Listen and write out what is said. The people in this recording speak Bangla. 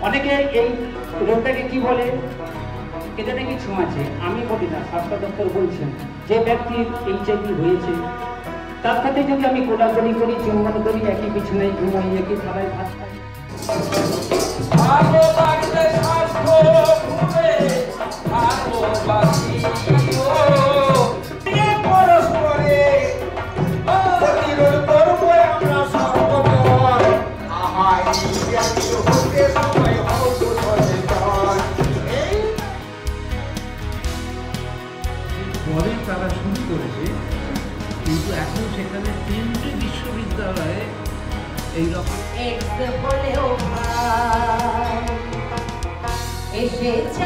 অনেকে এই রোগটাকে কি বলে, এটা নাকি ছোঁয়াছে। আমি বলি না, স্বাস্থ্য দপ্তর বলছেন যে ব্যক্তির HIV হয়েছে তার সাথে যদি আমি কোলাকুলি করি, চুম্বন করি, একই বিছানায় ঘুমাই, একই থালায় ভাত খাই, পরে তারা শুরু করেছে, কিন্তু এখন সেখানে 3টে বিশ্ববিদ্যালয়ে এইরকম বলেও এসেছে